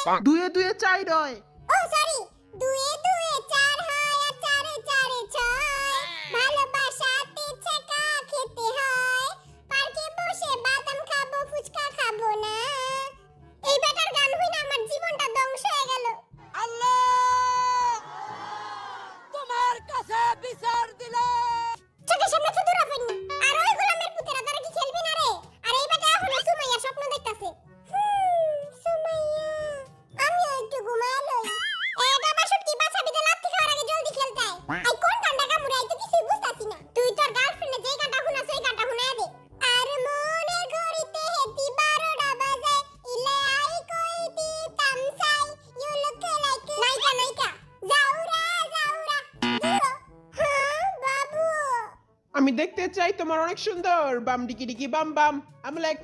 দুয়ে দুয়ে চাই রয়। ও সরি, দুয়ে দুয়ে চার হয় আর চারে চারে ছয়। ভালোবাসাতে ছেকা খেতে হয়, পার্কে বসে বাদাম খাবো ফুচকা খাবো না। এই বেটার গান হইনা আমার জীবনটা ধ্বংস হয়ে গেল। আল্লাহ তোমার কাছে বিচার দিলে চোখের সামনে তো দূরা পাইনি। আর ওই গোলামের পুতেরা তারা কি খেলবি না রে? আর এই বেটা এখনো সুমাইয়া স্বপ্ন দেখতাছে। সুমাইয়া, আমিও একটু ঘুমায় লই। এটা বাসুটি বাছাবি দে লাত্তি খাওয়ার আগে জলদি খেলতে আয়। আই কোন গানটা কামুরে আই তো কিছুই বুঝতাছি না। তুই তোর গার্লফ্রেন্ডে যেই গানটা শুনাছ ওই গানটা শুনায় দে। আর মনের ঘড়িতে হেতি 12টা বাজে, ইলে আই কই দিতাম সাই, ইউ লুক লাইক নাইকা নাইকা জাউরা জাউরা দূর। হ্যাঁ বাবু, আমি দেখতে চাই তোমার অনেক সুন্দর বাম ডিকি ডিকি বাম বাম। আমি লাইক